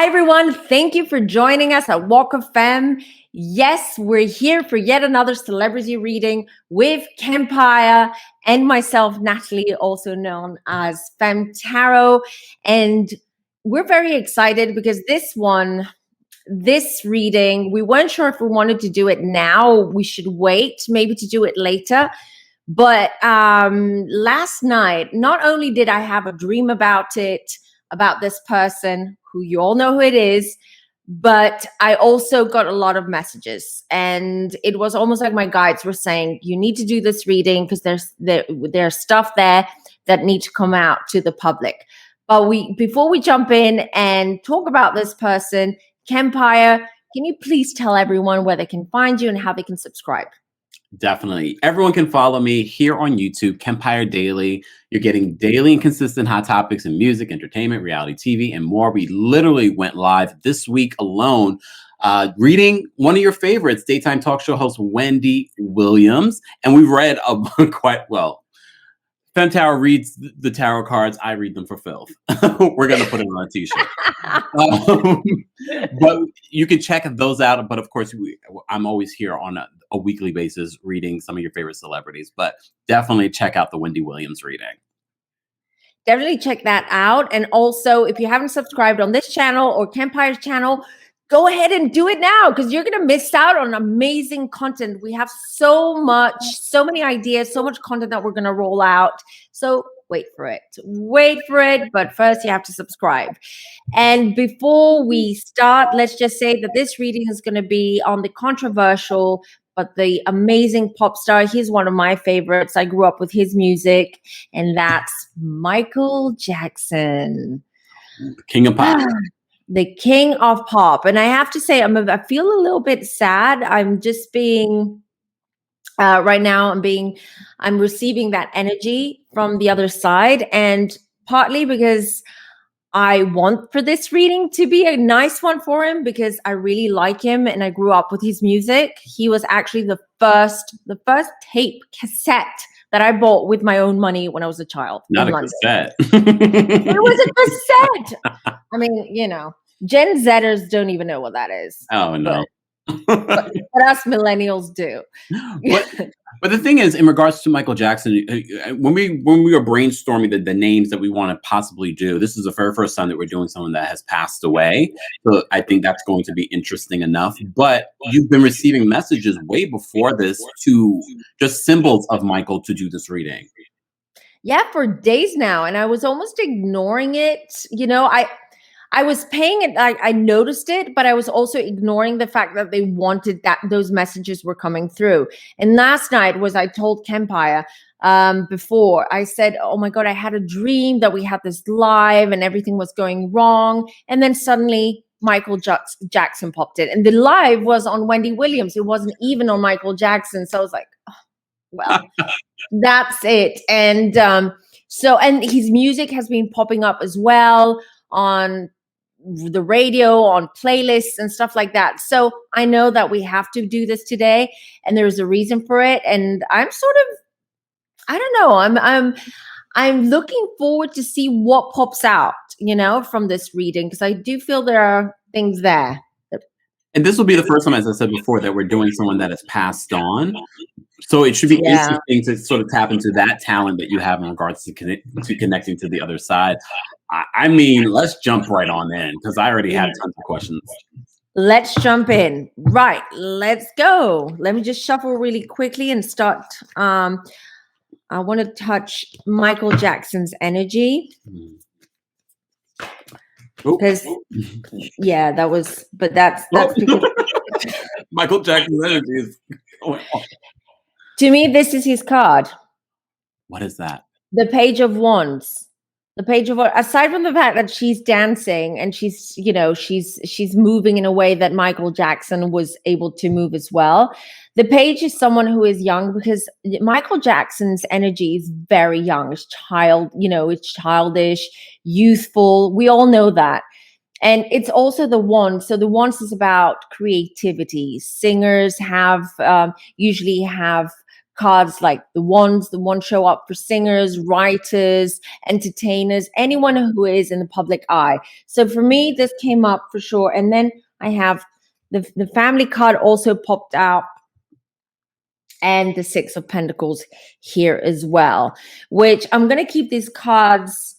Hi, everyone. Thank you for joining us at Walk of Femme. Yes, we're here for yet another celebrity reading with KEMPIRE and myself, Natalie, also known as Femme Tarot. And we're very excited because this reading, we weren't sure if we wanted to do it now. We should wait maybe to do it later. But last night, not only did I have a dream about it, about this person who you all know who it is, but I also got a lot of messages, and it was almost like my guides were saying, you need to do this reading because there's stuff there that needs to come out to the public. But before we jump in and talk about this person, KEMPIRE, can you please tell everyone where they can find you and how they can subscribe? Definitely. Everyone can follow me here on YouTube, KEMPIRE Daily. You're getting daily and consistent hot topics in music, entertainment, reality TV, and more. We literally went live this week alone, reading one of your favorites, daytime talk show host Wendy Williams. And we read quite well. Femme Tarot reads the tarot cards. I read them for filth. We're going to put it on a t-shirt. But you can check those out. But of course, I'm always here on a weekly basis reading some of your favorite celebrities. But definitely check out the Wendy Williams reading. Definitely check that out. And also, if you haven't subscribed on this channel or KEMPIRE's channel, go ahead and do it now because you're going to miss out on amazing content. We have so many ideas, so much content that we're going to roll out. So wait for it. But first you have to subscribe. And before we start, let's just say that this reading is going to be on the controversial, but the amazing pop star. He's one of my favorites. I grew up with his music, and that's Michael Jackson. King of pop. The king of pop. And I have to say, I feel a little bit sad. I'm just being, right now, I'm receiving that energy from the other side. And partly because I want for this reading to be a nice one for him because I really like him and I grew up with his music. He was actually the first cassette that I bought with my own money when I was a child. Not a cassette. It was a cassette. I mean, Gen Zers don't even know what that is. Oh, no. But us millennials do. But the thing is, in regards to Michael Jackson, when we were brainstorming the names that we want to possibly do, this is the very first time that we're doing someone that has passed away. So I think that's going to be interesting enough. But you've been receiving messages way before this to just symbols of Michael to do this reading. Yeah, for days now. And I was almost ignoring it. I was paying it. I noticed it, but I was also ignoring the fact that they wanted that those messages were coming through. And last night I told KEMPIRE before, I said, oh my God, I had a dream that we had this live and everything was going wrong. And then suddenly Michael Jackson popped in, and the live was on Wendy Williams. It wasn't even on Michael Jackson. So I was like, oh, well, that's it. And and his music has been popping up as well on the radio, on playlists and stuff like that. So I know that we have to do this today, and there's a reason for it. And I'm sort of, I don't know, I'm looking forward to see what pops out, from this reading, because I do feel there are things there. And this will be the first time, as I said before, that we're doing someone that has passed on. So it should be interesting to sort of tap into that talent that you have in regards to connecting to the other side. I mean, let's jump right on in because I already had tons of questions. Let's jump in. Right, let's go. Let me just shuffle really quickly and start. I want to touch Michael Jackson's energy. Because that's because Michael Jackson's energy is going on. To me, this is his card. What is that? The Page of Wands. The Page of Wands. Aside from the fact that she's dancing and she's moving in a way that Michael Jackson was able to move as well. The Page is someone who is young because Michael Jackson's energy is very young. It's it's childish, youthful. We all know that. And it's also the Wands. So the Wands is about creativity. Singers usually have cards like the ones show up for singers, writers, entertainers, anyone who is in the public eye. So for me, this came up for sure. And then I have the family card also popped out, and the Six of Pentacles here as well, which I'm going to keep these cards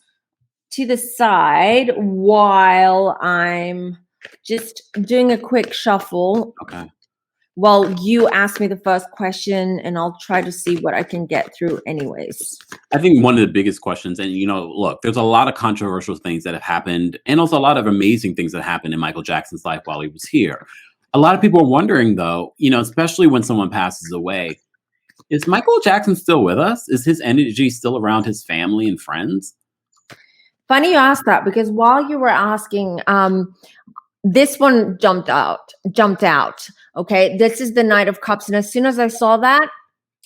to the side while I'm just doing a quick shuffle. Okay. Well, you ask me the first question, and I'll try to see what I can get through anyways. I think one of the biggest questions, and look, there's a lot of controversial things that have happened, and also a lot of amazing things that happened in Michael Jackson's life while he was here. A lot of people are wondering, though, especially when someone passes away, is Michael Jackson still with us? Is his energy still around his family and friends? Funny you asked that, because while you were asking, this one jumped out. Okay, this is the Knight of Cups, and as soon as I saw that,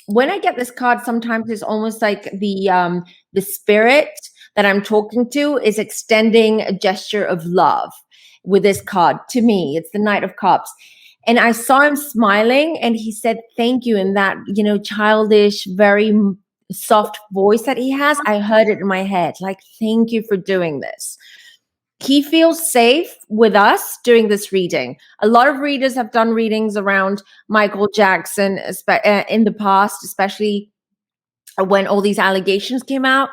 when I get this card, sometimes it's almost like the spirit that I'm talking to is extending a gesture of love with this card to me. It's the Knight of Cups, and I saw him smiling, and he said thank you in that childish, very soft voice that he has. I heard it in my head, like, thank you for doing this. He feels safe with us doing this reading. A lot of readers have done readings around Michael Jackson in the past, especially when all these allegations came out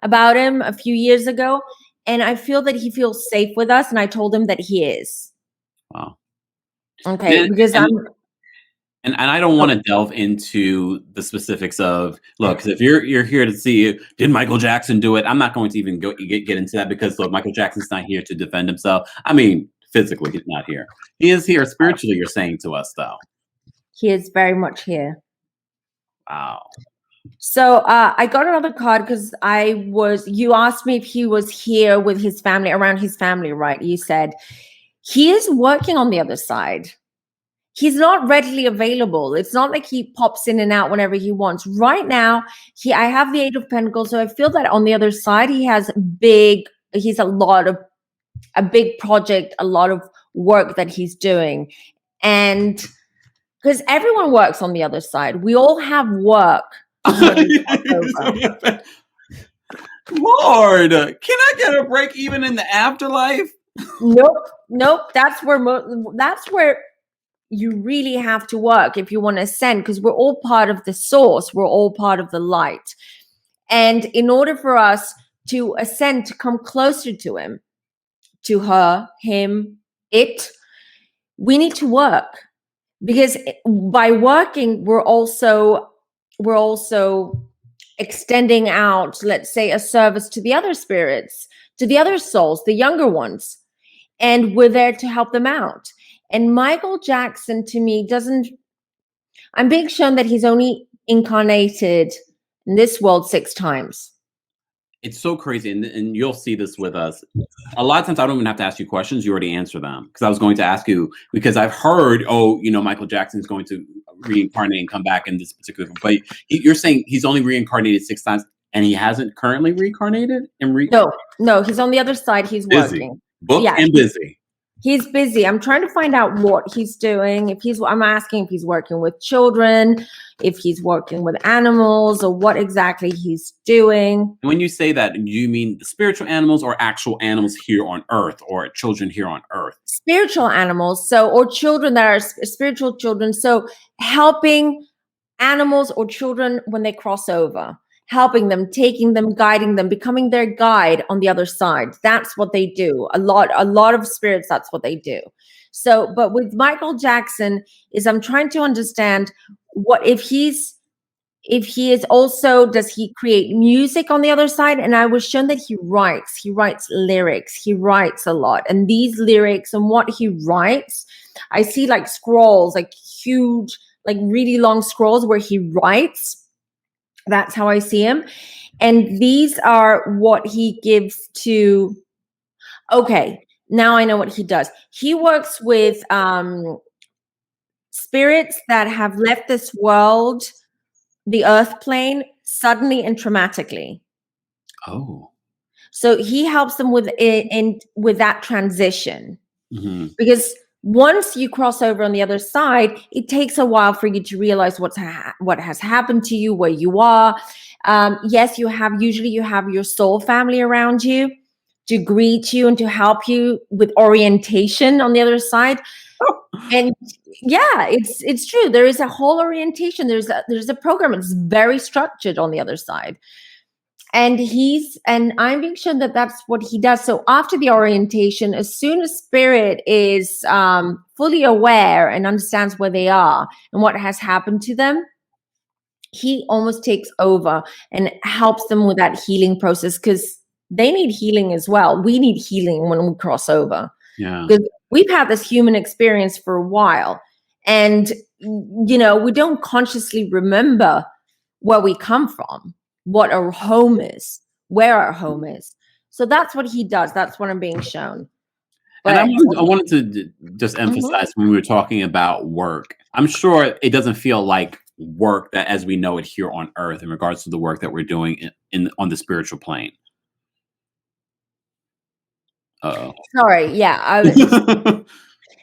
about him a few years ago. And I feel that he feels safe with us, and I told him that he is. Wow. Okay, because And I don't want to delve into the specifics of, look, 'cause if you're here to see, did Michael Jackson do it? I'm not going to even get into that, because look, Michael Jackson's not here to defend himself. I mean, physically, he's not here. He is here spiritually, you're saying to us, though. He is very much here. Wow. So I got another card because you asked me if he was here with his family, around his family, right? You said he is working on the other side. He's not readily available. It's not like he pops in and out whenever he wants. Right now, I have the Eight of Pentacles, so I feel that on the other side, he's a big project, a lot of work that he's doing. And because everyone works on the other side. We all have work. Lord, can I get a break even in the afterlife? Nope. That's where you really have to work if you want to ascend, because we're all part of the source. We're all part of the light. And in order for us to ascend, to come closer to him, to her, him, it, we need to work. Because by working, we're also extending out, let's say, a service to the other spirits, to the other souls, the younger ones. And we're there to help them out. And Michael Jackson, to me, I'm being shown that he's only incarnated in this world 6 times. It's so crazy. And you'll see this with us. A lot of times I don't even have to ask you questions. You already answer them. Because I was going to ask you, because I've heard, Michael Jackson's going to reincarnate and come back in this particular, but you're saying he's only reincarnated 6 times, and he hasn't currently reincarnated? No, he's on the other side. He's busy. Working. Booked and busy. He's busy. I'm trying to find out what he's doing. I'm asking if he's working with children, if he's working with animals, or what exactly he's doing. When you say that, do you mean the spiritual animals or actual animals here on Earth, or children here on Earth? Spiritual animals, or children that are spiritual children. So helping animals or children when they cross over. Helping them, taking them, guiding them, becoming their guide on the other side. That's what they do. A lot of spirits, that's what they do. So, but with Michael Jackson, I'm trying to understand what if he is also, does he create music on the other side? And I was shown that he writes lyrics, he writes a lot. And these lyrics and what he writes, I see like scrolls, like huge, like really long scrolls where he writes. That's how I see him. And these are what he gives to, okay, now I know what he does. He works with spirits that have left this world, the earth plane, suddenly and traumatically. Oh. So he helps them with that transition. Mm-hmm. Because once you cross over on the other side, it takes a while for you to realize what has happened to you, where you are. Yes, usually you have your soul family around you to greet you and to help you with orientation on the other side. And yeah, it's true. There is a whole orientation. There's a program. It's very structured on the other side. And I'm being shown that that's what he does. So after the orientation, as soon as spirit is fully aware and understands where they are and what has happened to them, he almost takes over and helps them with that healing process, because they need healing as well. We need healing when we cross over, Yeah. because we've had this human experience for a while, and we don't consciously remember where we come from, what our home is, where our home is. So that's what he does. That's what I'm being shown. And But I wanted to just Mhm. emphasize when we were talking about work, I'm sure it doesn't feel like work that as we know it here on earth in regards to the work that we're doing in on the spiritual plane. Uh-oh. Sorry, yeah,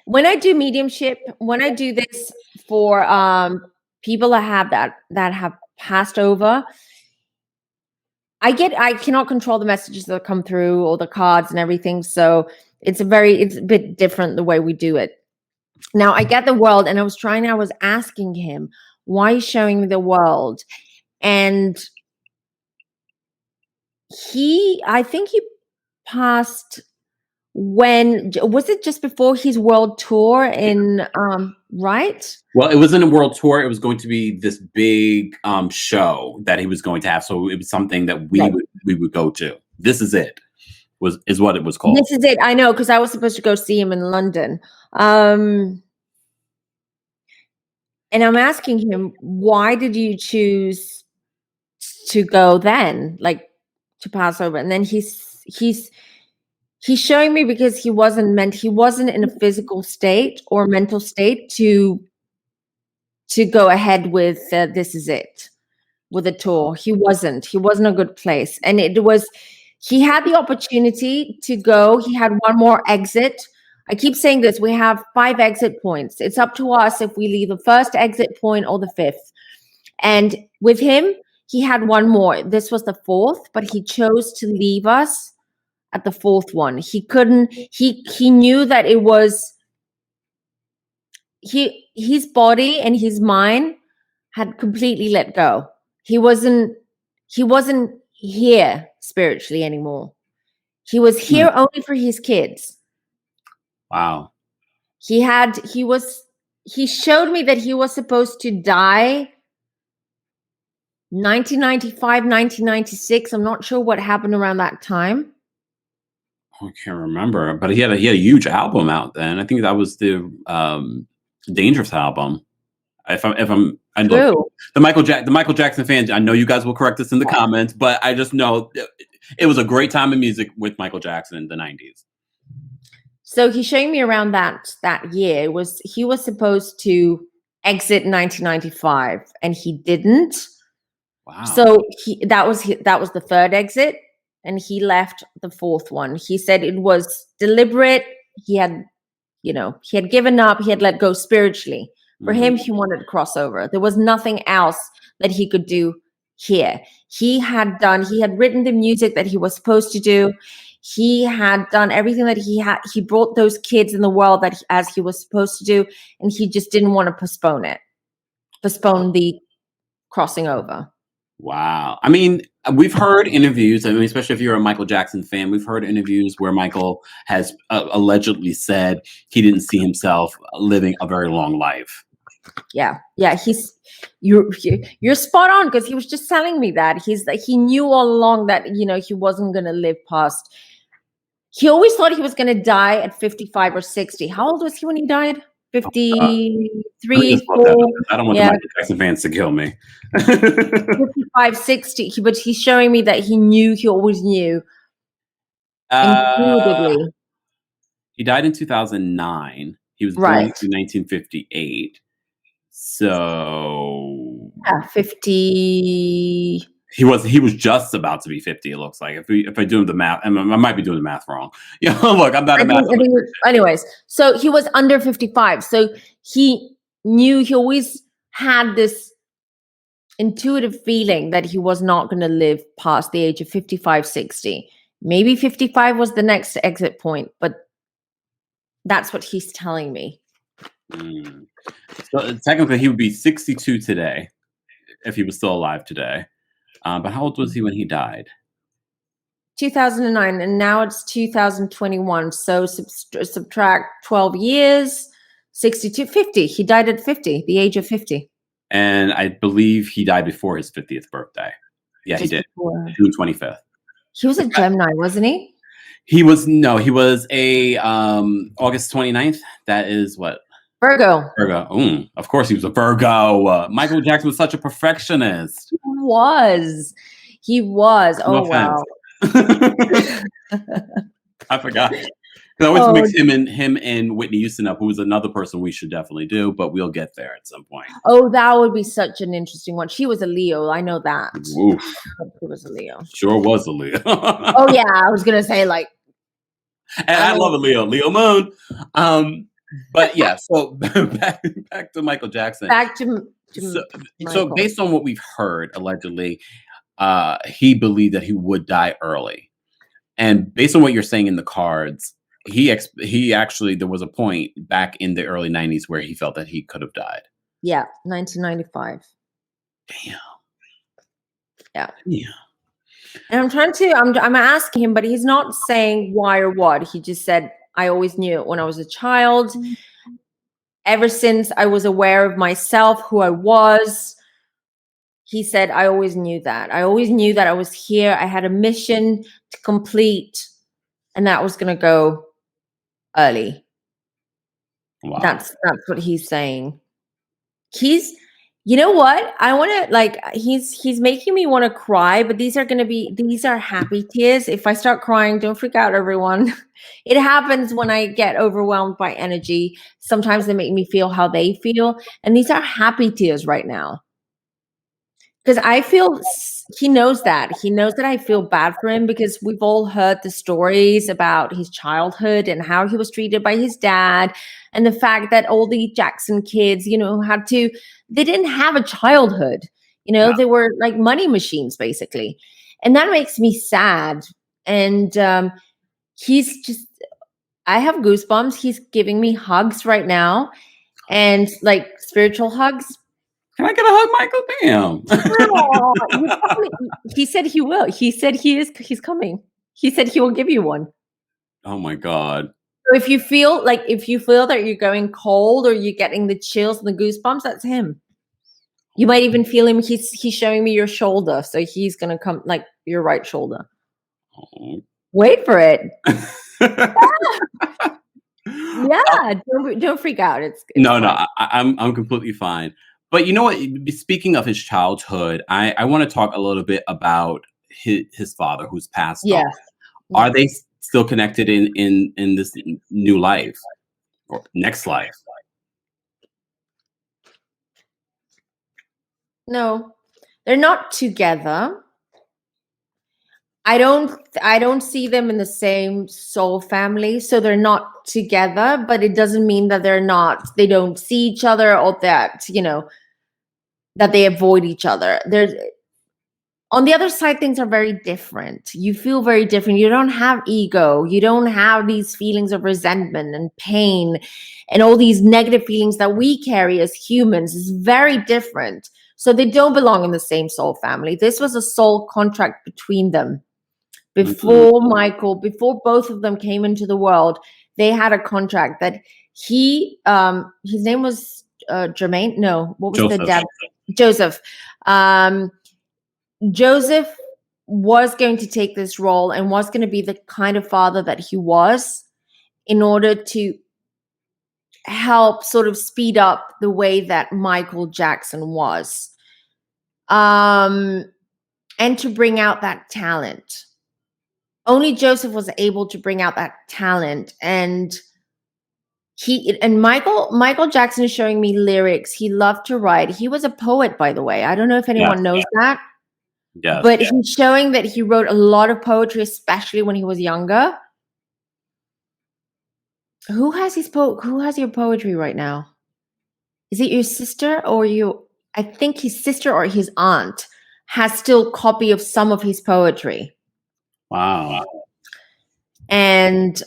when I do mediumship, when I do this for people that have passed over, I cannot control the messages that come through or the cards and everything. So it's a bit different the way we do it. Now I get the world, and I was asking him why he's showing me the world. And I think he passed, when was it, just before his world tour in right? Well, it wasn't a world tour. It was going to be this big show that he was going to have. So it was something that Right. we would go to. This is it. Is what it was called. This is it. I know, because I was supposed to go see him in London. And I'm asking him, why did you choose to go then, like to pass over? And then he's showing me, because he wasn't in a physical state or mental state to go ahead with this is it, with a tour. He wasn't a good place. And he had the opportunity to go. He had one more exit. I keep saying this, we have 5 exit points. It's up to us if we leave the first exit point or the 5th. And with him, he had one more. This was the 4th, but he chose to leave us at the 4th one. He couldn't, he knew that it was his body and his mind had completely let go. He wasn't here spiritually anymore. He was Hmm. here only for his kids. Wow. He showed me that he was supposed to die 1995, 1996. I'm not sure what happened around that time. I can't remember, but he had a huge album out then. I think that was the Dangerous album. I look, True. the Michael Jackson fans, I know you guys will correct us in the comments, but I just know it was a great time in music with Michael Jackson in the 90s. So he's showing me around that year. He was supposed to exit 1995, and he didn't. Wow. So that was the 3rd exit, and he left the 4th one. He said it was deliberate. He had given up. He had let go spiritually. For him, he wanted to cross over. There was nothing else that he could do here. He had written the music that he was supposed to do. He had done everything that he brought those kids in the world as he was supposed to do, and he just didn't want to postpone the crossing over. Wow. I mean, we've heard interviews. I mean, especially if you're a Michael Jackson fan, we've heard interviews where Michael has allegedly said he didn't see himself living a very long life. Yeah. You're spot on, because he was just telling me that he knew all along that he wasn't going to live past. He always thought he was going to die at 55 or 60. How old was he when he died? 53, 4. I don't want the Michael Jackson fans to kill me. 55, 60. But he's showing me that he always knew. Intuitively. He died in 2009. He was born in 1958. So yeah, 50. He was just about to be 50. It looks like if I do the math, I might be doing the math wrong. Look, I'm not a mathematician. Anyways, so he was under 55. So he knew, he always had this intuitive feeling that he was not going to live past the age of 55, 60. Maybe 55 was the next exit point, but that's what he's telling me. Mm. So technically, he would be 62 today if he was still alive today. But how old was he when he died? 2009, and now it's 2021. So subtract 12 years, 62, 50. He died at 50, the age of 50. And I believe he died before his 50th birthday. Yeah, Just he did. before. June 25th. He was a Gemini, wasn't he? He was a August 29th. That is what? Virgo. Virgo. Of course he was a Virgo. Michael Jackson was such a perfectionist. He was. No Oh, wow. I forgot. I always mix him and Whitney Houston up, who is another person we should definitely do, but we'll get there at some point. Oh, that would be such an interesting one. She was a Leo. I know that. Oof. She was a Leo. Sure was a Leo. Oh, yeah. I was going to say, like. And I love a Leo moon. But yeah, so back to Michael Jackson. Back to so based on what we've heard, allegedly, he believed that he would die early. And based on what you're saying in the cards, he actually, there was a point back in the early 90s where he felt that he could have died. Yeah, 1995. Damn. Yeah. Yeah. And I'm asking him, but he's not saying why or what. He just said, I always knew it when I was a child. Ever since I was aware of myself, who I was, he said, I always knew that. I always knew that I was here. I had a mission to complete, and that was going to go early. Wow. That's what he's saying. You know what? I want to, like, he's making me want to cry, but these are happy tears. If I start crying, don't freak out, everyone. It happens when I get overwhelmed by energy. Sometimes they make me feel how they feel. And these are happy tears right now. Because I feel he knows that. He knows that I feel bad for him, because we've all heard the stories about his childhood and how he was treated by his dad, and the fact that all the Jackson kids, they didn't have a childhood. Yeah. They were like money machines, basically. And that makes me sad. And I have goosebumps. He's giving me hugs right now, and like spiritual hugs. Can I get a hug, Michael? Damn. He said he will. He said he's coming. He said he will give you one. Oh my God. So if you feel that you're going cold, or you're getting the chills and the goosebumps, that's him. You might even feel him. He's showing me your shoulder. So he's going to come, like your right shoulder. Oh. Wait for it. Yeah. Don't freak out. It's no. I'm completely fine. But you know what? Speaking of his childhood, I want to talk a little bit about his father, who's passed on. Are they still connected in this new life or next life? No, they're not together. I don't see them in the same soul family, so they're not together, but it doesn't mean that they don't see each other, or that, that they avoid each other. On the other side, things are very different. You feel very different. You don't have ego. You don't have these feelings of resentment and pain and all these negative feelings that we carry as humans. It's very different. So they don't belong in the same soul family. This was a soul contract between them. Before before both of them came into the world, they had a contract that his name was Jermaine. No, what was Joseph. the dad? Joseph. Joseph was going to take this role and was going to be the kind of father that he was, in order to help sort of speed up the way that Michael Jackson was, and to bring out that talent. Only Joseph was able to bring out that talent. And Michael Jackson is showing me lyrics. He loved to write. He was a poet, by the way. I don't know if anyone knows that. Yes. but he's showing that he wrote a lot of poetry, especially when he was younger. Who has your poetry right now? Is it your sister or you? I think his sister or his aunt has still copy of some of his poetry. Wow. And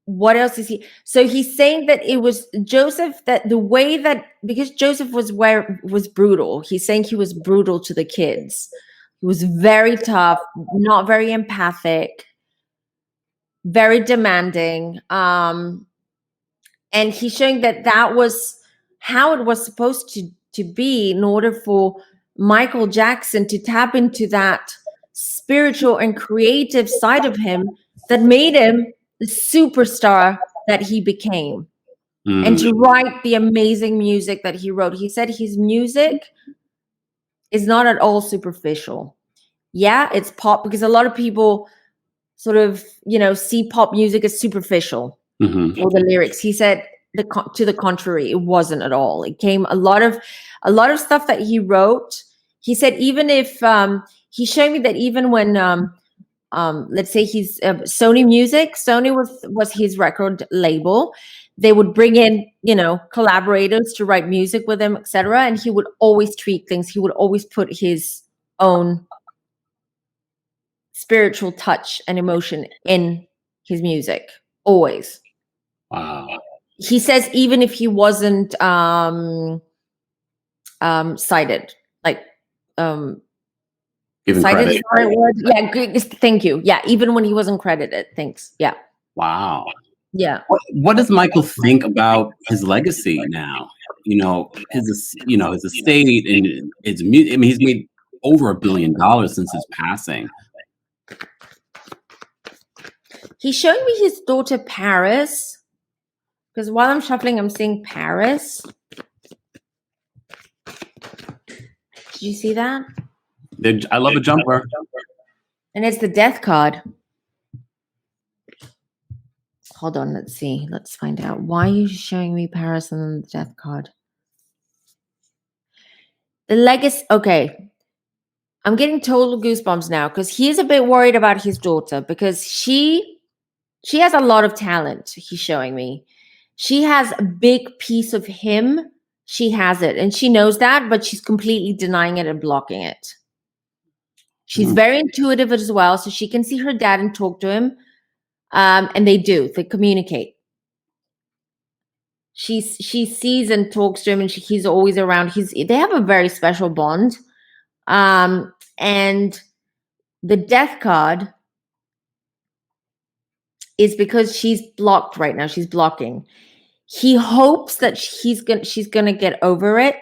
what else is he? So he's saying that it was Joseph, that the way that, because Joseph was brutal. He's saying he was brutal to the kids. He was very tough, not very empathic, very demanding. And he's showing that that was how it was supposed to be in order for Michael Jackson to tap into that spiritual and creative side of him that made him the superstar that he became, and to write the amazing music that he wrote. He said his music is not at all superficial. Yeah, it's pop, because a lot of people sort of, see pop music as superficial, or the lyrics. He said to the contrary, it wasn't at all. It came a lot of stuff that he wrote. He said even if he showed me that even when let's say he's Sony was his record label, they would bring in collaborators to write music with him, etc., and he would always tweak things. He would always put his own spiritual touch and emotion in his music, always. Wow. He says even if he wasn't cited, like Given cited is credit. the right word. Yeah, good. Thank you. Yeah, even when he wasn't credited. Thanks. Yeah. Wow. Yeah. What does Michael think about his legacy now? His estate and his music. I mean, he's made over $1 billion since his passing. He's showing me his daughter Paris, because while I'm shuffling, I'm seeing Paris. Did you see that? I love a jumper. And it's the death card. Hold on, let's see. Let's find out. Why are you showing me Paris and then the death card? The legacy. Okay. I'm getting total goosebumps now, because he is a bit worried about his daughter, because she has a lot of talent. He's showing me. She has a big piece of him. She has it, and she knows that, but she's completely denying it and blocking it. She's very intuitive as well, so she can see her dad and talk to him. And they communicate. She sees and talks to him, and he's always around. They have a very special bond. And the death card is because she's blocked right now. She's blocking. He hopes that she's gonna get over it,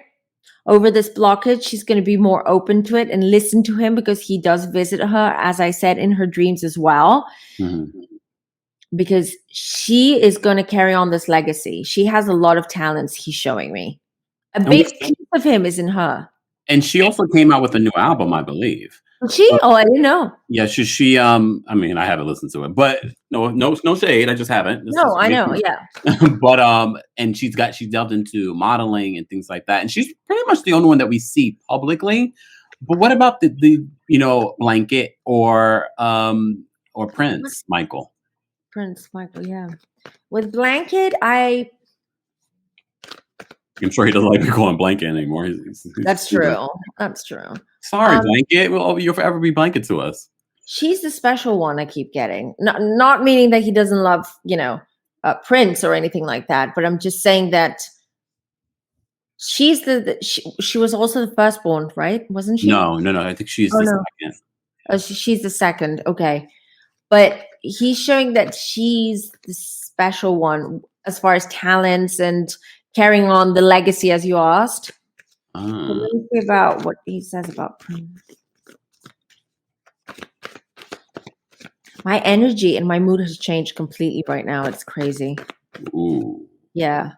over this blockage. She's gonna be more open to it and listen to him, because he does visit her, as I said, in her dreams as well. Because she is going to carry on this legacy. She has a lot of talents. He's showing me a big piece of him is in her. And she also came out with a new album, I believe. She? I didn't know. Yeah, she I mean, I haven't listened to it, but no shade. I just haven't. No, I know. Yeah. But and she delved into modeling and things like that, and she's pretty much the only one that we see publicly. But what about the Blanket or Prince Michael? Prince Michael, yeah. With Blanket, I'm sure he doesn't like me calling Blanket anymore. That's true. That's true. Sorry, Blanket. You'll forever be Blanket to us. She's the special one I keep getting. Not meaning that he doesn't love, Prince or anything like that, but I'm just saying that she's she was also the firstborn, right? Wasn't she? No. I think she's the second. Oh, she's the second. Okay. But he's showing that she's the special one as far as talents and carrying on the legacy, as you asked. Let me see about what he says about Prince. My energy and my mood has changed completely right now. It's crazy. Ooh. Yeah.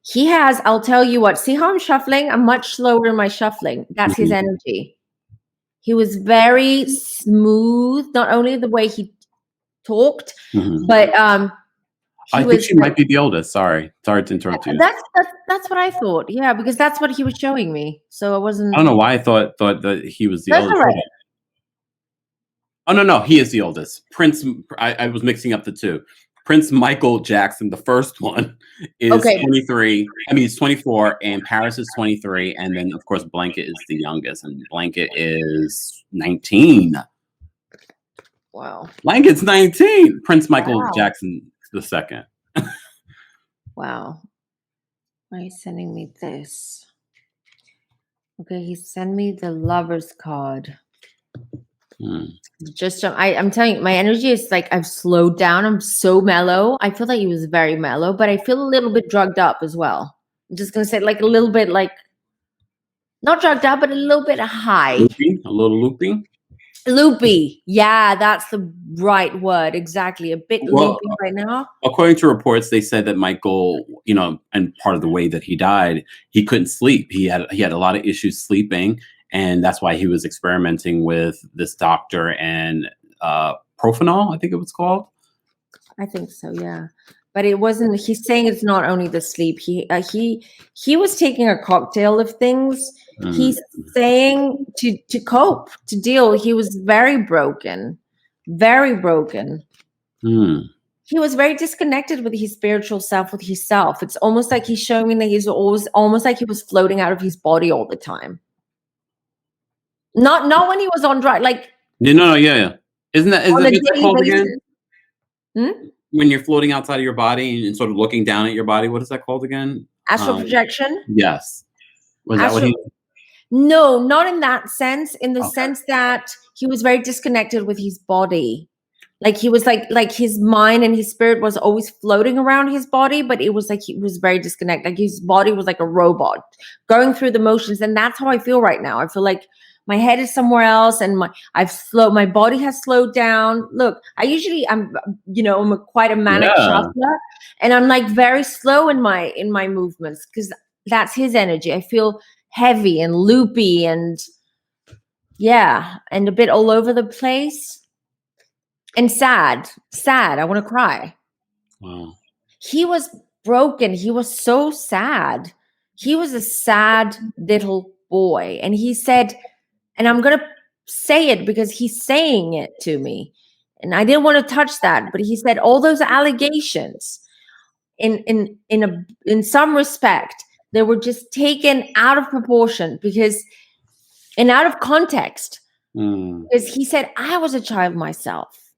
He has, I'll tell you what, see how I'm shuffling? I'm much slower in my shuffling. That's his energy. He was very smooth, not only the way he talked, but He I think was she might be the oldest. Sorry to interrupt you. that's what I thought. Yeah, because that's what he was showing me. So I I wasn't. don't know why I thought that he was the That's all oldest. right. Hold on. Oh, no, he is the oldest. I was mixing up the two. Prince Michael Jackson, the first one, is Okay. 23. I mean, he's 24, and Paris is 23, and then of course Blanket is the youngest, and Blanket is 19. Wow. Blanket's 19. Prince Michael Wow. Jackson the second. Wow. Why are you sending me this? Okay, he sent me the lover's card. Hmm. Just I'm telling you, my energy is like I've slowed down. I'm so mellow. I feel like he was very mellow, but I feel a little bit drugged up as well. I'm just gonna say like a little bit like not drugged up, but a little bit high. Loopy, a little loopy. Loopy. Yeah, that's the right word. Exactly. A bit Well, loopy right now. according to reports, they said that Michael, and part of the way that he died, he couldn't sleep. He had a lot of issues sleeping, and that's why he was experimenting with this doctor and profanol, I think it was called. I think so, yeah. But it wasn't. He's saying it's not only the sleep. He was taking a cocktail of things. Mm, He's saying to cope, to deal. He was very broken, very broken. mm. He was very disconnected with his spiritual self, with himself. It's almost like he's showing me that he's almost like he was floating out of his body all the time. Not when he was on dry, like Yeah, no, yeah. Isn't that on a what's that daily called again? basis. Hmm? When you're floating outside of your body and sort of looking down at your body, what is that called again? Astral projection. Yes. Was that what Astral he? No, not in that sense. In the Okay. sense that he was very disconnected with his body. Like he was like his mind and his spirit was always floating around his body, but it was like he was very disconnected. Like his body was like a robot going through the motions. And that's how I feel right now. I feel like my head is somewhere else and my body has slowed down. Look, I'm quite a manic Yeah. shuffler and I'm like very slow in my movements because that's his energy. I feel heavy and loopy and yeah, and a bit all over the place and sad. I want to cry. Wow. He was broken. He was so sad. He was a sad little boy. And he said, and I'm going to say it because he's saying it to me. And I didn't want to touch that, but he said all those allegations in some respect, they were just taken out of proportion and out of context. Mm, Because he said, I was a child myself.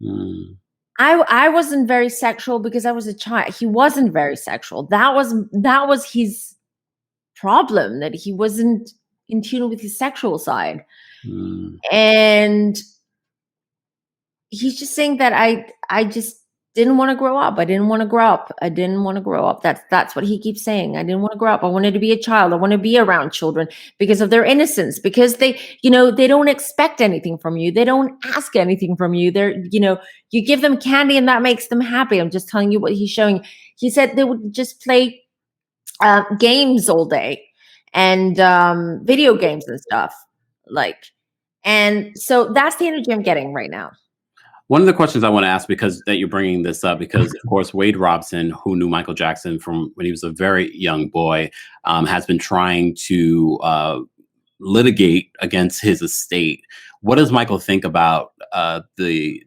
mm, I wasn't very sexual because I was a child. He wasn't very sexual. That was his problem, that he wasn't in tune with his sexual side. mm. And he's just saying that I just didn't want to grow up. I didn't want to grow up. I didn't want to grow up. That's what he keeps saying. I didn't want to grow up. I wanted to be a child. I want to be around children because of their innocence, because they don't expect anything from you. They don't ask anything from you. You give them candy and that makes them happy. I'm just telling you what he's showing. He said they would just play games all day and video games and stuff and so that's the energy I'm getting right now. One of the questions I want to ask, because that you're bringing this up, because of course Wade Robson, who knew Michael Jackson from when he was a very young boy, has been trying to litigate against his estate. What does Michael think about the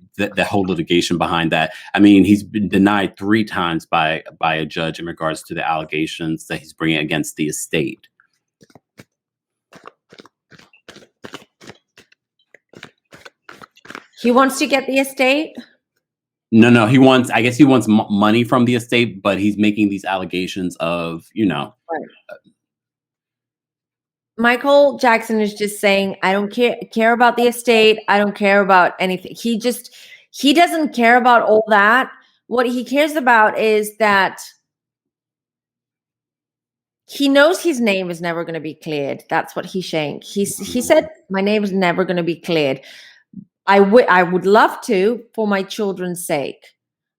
whole litigation behind that? I mean, he's been denied 3 times by a judge in regards to the allegations that he's bringing against the estate. He wants to get the estate. No, I guess he wants money from the estate, but he's making these allegations of, Right. Michael Jackson is just saying, I don't care about the estate. I don't care about anything. He doesn't care about all that. What he cares about is that he knows his name is never going to be cleared. That's what he's saying. He said, my name is never going to be cleared. I would love to, for my children's sake.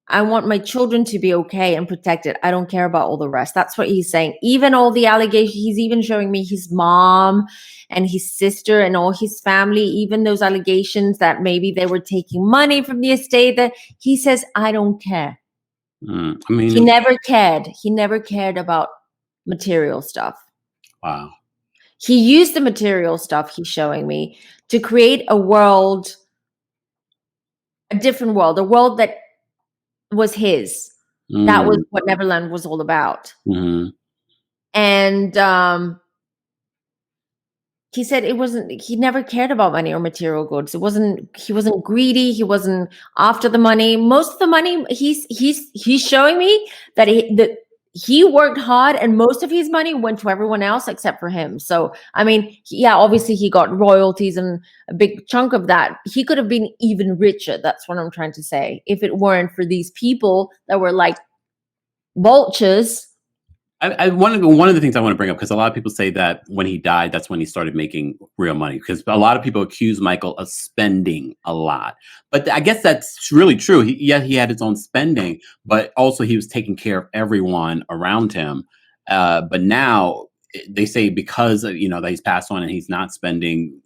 I want my children to be okay and protected. I don't care about all the rest. That's what he's saying. Even all the allegations, he's even showing me his mom and his sister and all his family, even those allegations that maybe they were taking money from the estate, that he says, I don't care. I He mean, never cared. He never cared about material stuff. wow. He used the material stuff he's showing me to create a world, a different world, a world that was his. That was Mm, what Neverland was all about. mhm, And he said it wasn't, he never cared about money or material goods. He wasn't greedy. He wasn't after the money. Most of the money he's showing me that he worked hard and most of his money went to everyone else except for him. So, I mean, yeah, obviously he got royalties and a big chunk of that. He could have been even richer. That's what I'm trying to say. If it weren't for these people that were like vultures. one of the things I want to bring up, because a lot of people say that when he died, that's when he started making real money. Because a lot of people accuse Michael of spending a lot, but I guess that's really true. He had his own spending, but also he was taking care of everyone around him. But now they say because that he's passed on and he's not spending,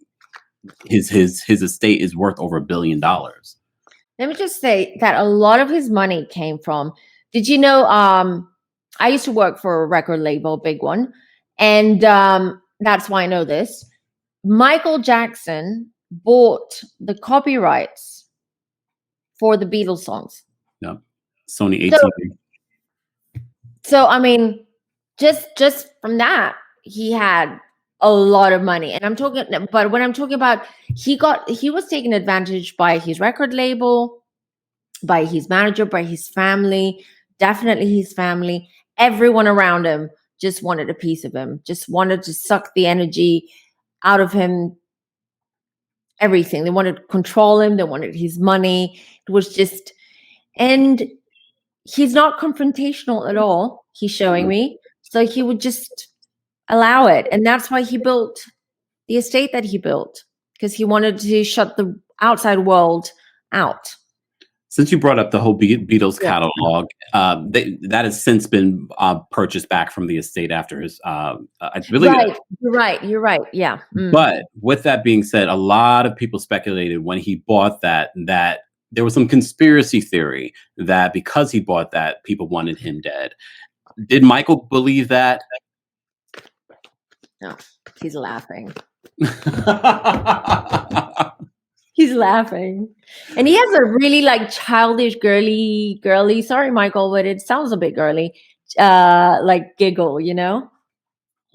his estate is worth over $1 billion. Let me just say that a lot of his money came from. Did you know? I used to work for a record label, big one, and that's why I know this. Michael Jackson bought the copyrights for the Beatles songs. Yeah, Sony So, ATV. so I mean, just from that, he had a lot of money. And I'm talking, but when I'm talking about, he was taken advantage by his record label, by his manager, by his family, definitely his family. Everyone around him just wanted a piece of him, just wanted to suck the energy out of him, everything. They wanted to control him, they wanted his money. It was just, and he's not confrontational at all, he's showing me. So he would just allow it. And that's why he built the estate that he built, because he wanted to shut the outside world out. Since you brought up the whole Beatles Yeah. catalog, that has since been purchased back from the estate after his, I believe. Right. You're right. Yeah. But with that being said, a lot of people speculated when he bought that there was some conspiracy theory that because he bought that, people wanted him dead. Did Michael believe that? No, he's laughing. He's laughing. And he has a really like childish, girly, sorry, Michael, but it sounds a bit girly, like giggle, you know?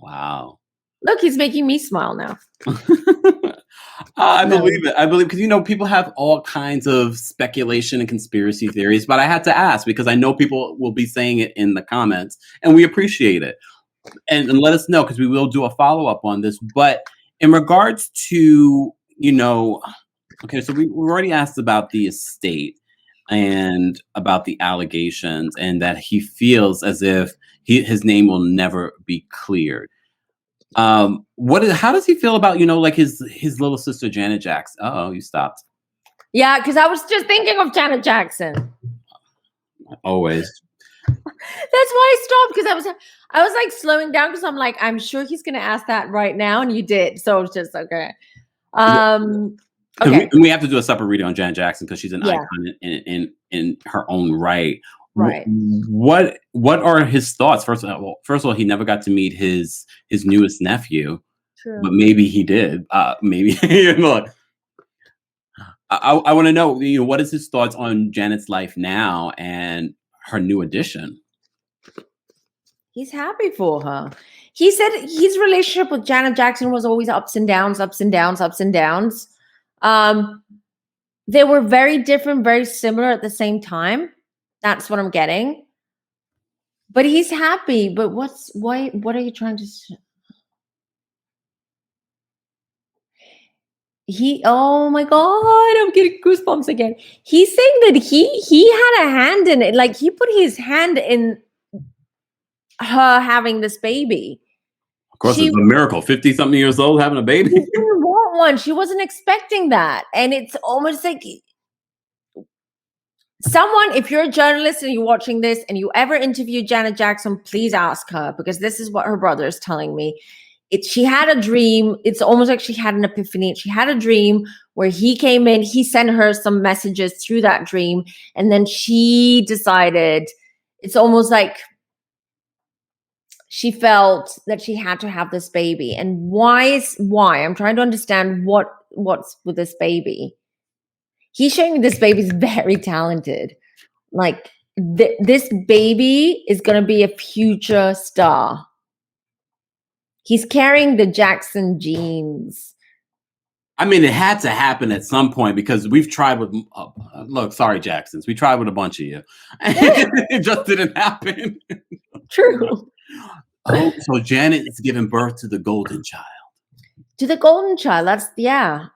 Wow. Look, he's making me smile now. I No. believe it. I believe, because people have all kinds of speculation and conspiracy theories, but I had to ask because I know people will be saying it in the comments, and we appreciate it. And let us know, because we will do a follow up on this. But in regards to okay, so we already asked about the estate and about the allegations, and that he feels as if his name will never be cleared. How does he feel about like his little sister Janet Jackson? Oh, you stopped. Yeah, because I was just thinking of Janet Jackson. Always. That's why I stopped, because I was like slowing down, because I'm like, I'm sure he's gonna ask that right now, and you did. So it's just okay. Okay. We have to do a separate reading on Janet Jackson because she's an Yeah. icon in her own right. Right. What are his thoughts? First of all, he never got to meet his newest nephew, True. but maybe he did. Maybe look. I want to know, what is his thoughts on Janet's life now and her new addition? He's happy for her. He said his relationship with Janet Jackson was always ups and downs, ups and downs, ups and downs. They were very different, very similar at the same time. That's what I'm getting. But he's happy. But what are you trying to say? Oh my God, I'm getting goosebumps again. He's saying that he had a hand in it. Like, he put his hand in her having this baby. Of course, it's a miracle. 50-something years old having a baby. She didn't want one. She wasn't expecting that. And it's almost like someone, if you're a journalist and you're watching this and you ever interview Janet Jackson, please ask her, because this is what her brother is telling me. She had a dream. It's almost like she had an epiphany. She had a dream where he came in, he sent her some messages through that dream, and then she decided it's almost like she felt that she had to have this baby. And why? I'm trying to understand what's with this baby. He's showing me this baby's very talented. Like this baby is going to be a future star. He's carrying the Jackson genes. I mean, it had to happen at some point because we've tried with. Look, sorry, Jacksons, we tried with a bunch of you. It just didn't happen. True. Oh, so Janet is giving birth to the golden child. To the golden child.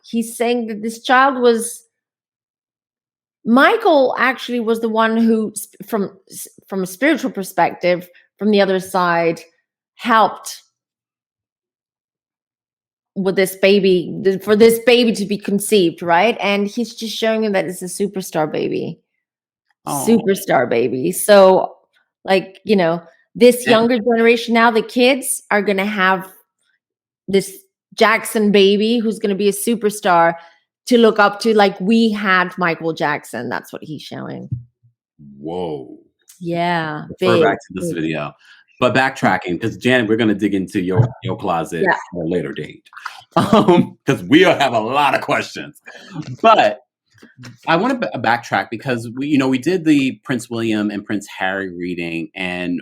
He's saying that this child was Michael actually was the one who, from a spiritual perspective, from the other side, helped with this baby, for this baby to be conceived, right? And he's just showing him that it's a superstar baby. Oh. Superstar baby. So, like, this younger generation now, the kids are going to have this Jackson baby who's going to be a superstar to look up to, like we had Michael Jackson. That's what he's showing. Whoa. Yeah. Refer back to this video. But backtracking, because Janet, we're going to dig into your closet at a later date. Because we have a lot of questions. But I want to backtrack because we did the Prince William and Prince Harry reading, and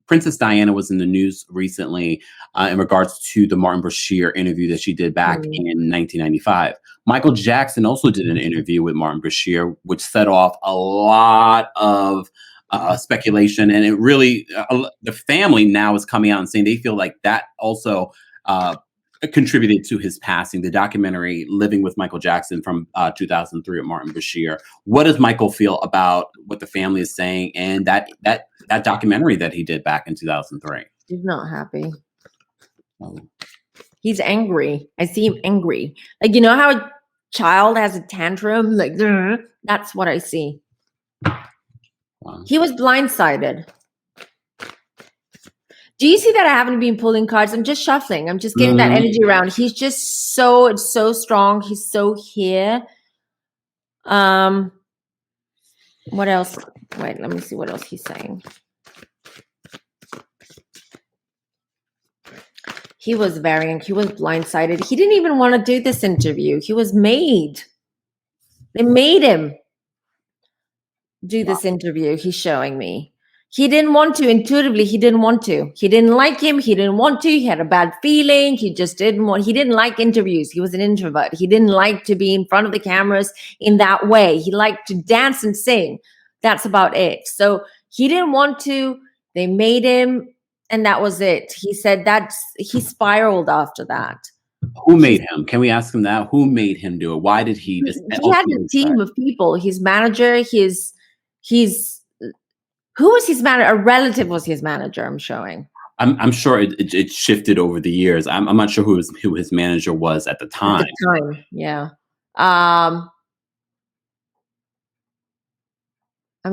Princess Diana was in the news recently in regards to the Martin Bashir interview that she did back in 1995. Michael Jackson also did an interview with Martin Bashir, which set off a lot of speculation. And it really, the family now is coming out and saying they feel like that also contributed to his passing. The documentary Living with Michael Jackson from 2003 with Martin Bashir. What does Michael feel about what the family is saying and that documentary that he did back in 2003? He's not happy. He's angry. I see him angry. Like, how a child has a tantrum? Like, that's what I see. Wow. He was blindsided. Do you see that I haven't been pulling cards? I'm just shuffling. I'm just getting that energy around. He's just so strong. He's so here. What else? Wait, let me see what else he's saying. He was blindsided. He didn't even want to do this interview. He was made. They made him do this interview. He's showing me. He didn't want to. Intuitively, he didn't want to. He didn't like him. He didn't want to. He had a bad feeling. He just didn't want. He didn't like interviews. He was an introvert. He didn't like to be in front of the cameras in that way. He liked to dance and sing. That's about it. So he didn't want to. They made him, and that was it. He said he spiraled after that. Who made him? Can we ask him that? Who made him do it? Why did he? He had a team of people. His manager. Who was his manager? A relative was his manager. I'm showing. I'm sure it shifted over the years. I'm not sure who his manager was at the time. Yeah. I'm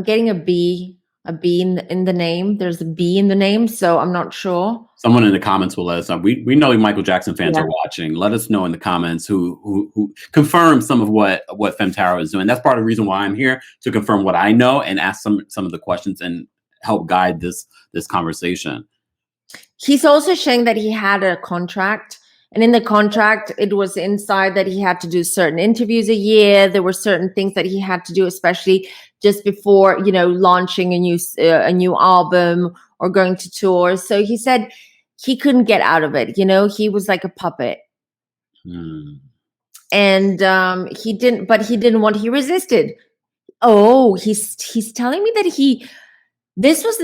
getting a B in the name. There's a B in the name, so I'm not sure. Someone in the comments will let us know. We know Michael Jackson fans are watching. Let us know in the comments who confirm some of what Femtaro is doing. That's part of the reason why I'm here, to confirm what I know and ask some of the questions and help guide this conversation. He's also saying that he had a contract, and in the contract, it was inside that he had to do certain interviews a year. There were certain things that he had to do, especially just before, launching a new album or going to tour. So he said he couldn't get out of it. He was like a puppet. And he didn't want. He resisted. Oh, he's telling me that this was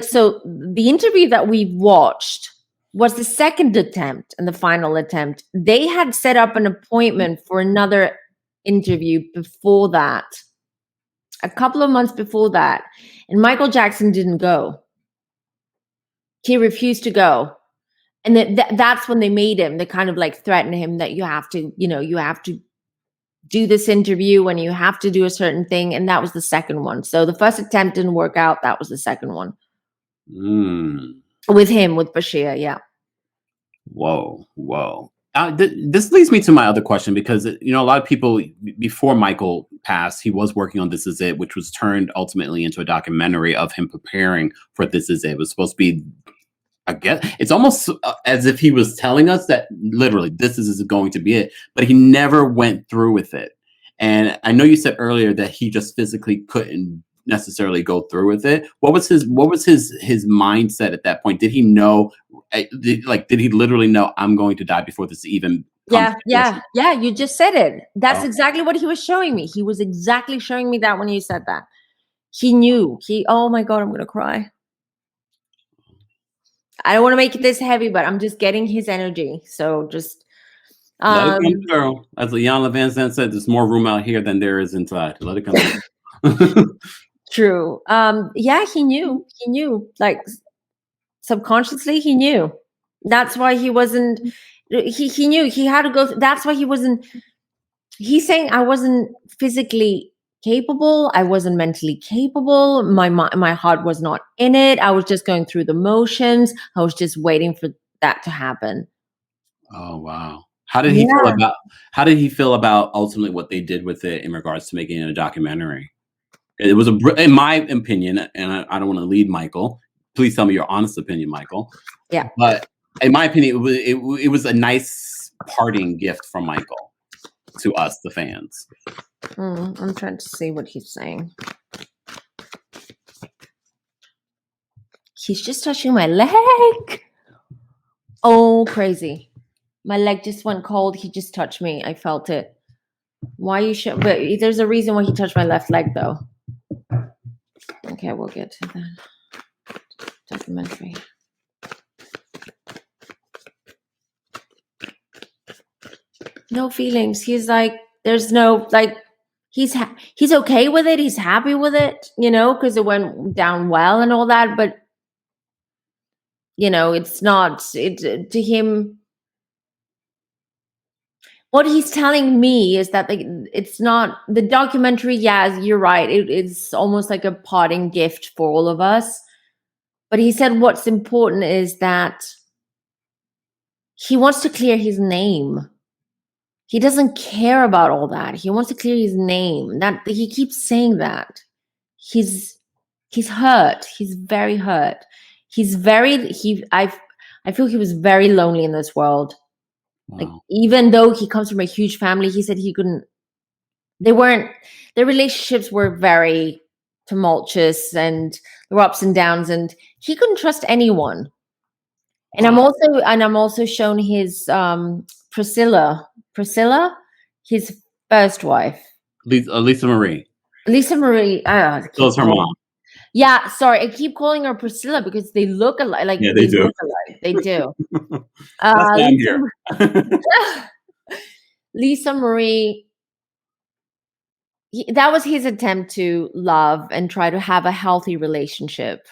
so the interview that we watched was the second attempt and the final attempt. They had set up an appointment for another interview before that, a couple of months before that, and Michael Jackson didn't go. He refused to go. And that's when they made him. They kind of threatened him that you have to do this interview and you have to do a certain thing. And that was the second one. So the first attempt didn't work out. That was the second one. With him, with Bashir, yeah. Whoa. This leads me to my other question because a lot of people before Michael passed, he was working on This Is It, which was turned ultimately into a documentary of him preparing for This Is It. It was supposed to be, I guess, it's almost as if he was telling us that literally this is going to be it, but he never went through with it. And I know you said earlier that he just physically couldn't necessarily go through with it. What was his mindset at that point? Did he know? Did he literally know I'm going to die before this even comes Yeah, to yeah, fruition? yeah. You just said it. That's Oh, exactly what he was showing me. He was exactly showing me that when you said that. He knew. Oh my God, I'm gonna cry. I don't want to make it this heavy, but I'm just getting his energy. So just let it come um through. As Leon Van Zandt said, there's more room out here than there is inside. Let it come through. true. Yeah, he knew. He knew. Like subconsciously he knew. That's why he wasn't he knew he had to go that's why he wasn't he's saying I wasn't physically capable, I wasn't mentally capable, my heart was not in it, I was just going through the motions, I was just waiting for that to happen. Oh, wow. How did he feel Yeah. about ultimately what they did with it in regards to making it a documentary? It was in my opinion, and I don't want to lead Michael. Please tell me your honest opinion, Michael. Yeah. But in my opinion, it was a nice parting gift from Michael to us, the fans. I'm trying to see what he's saying. He's just touching my leg. Oh, crazy. My leg just went cold. He just touched me. I felt it. Why you should? But there's a reason why he touched my left leg, though. Okay, we'll get to that documentary. No feelings. He's like, there's no like. He's okay with it. He's happy with it, because it went down well and all that. But it's not. It to him. What he's telling me is that it's not the documentary. Yeah, you're right. It's almost like a parting gift for all of us. But he said what's important is that he wants to clear his name. He doesn't care about all that. He wants to clear his name. That he keeps saying that. He's hurt. He's very hurt. I feel he was very lonely in this world. Like Wow. even though he comes from a huge family, he said he couldn't they weren't their relationships were very tumultuous and there were ups and downs and he couldn't trust anyone. And Wow. I'm also shown his Priscilla, his first wife. Lisa Marie. Lisa Marie, I So keep is her calling. mom. Yeah, sorry, I keep calling her Priscilla because they look alike. Like Yeah, they they do. look alike. They do. That's why I'm Lisa, here. Lisa Marie. That was his attempt to love and try to have a healthy relationship.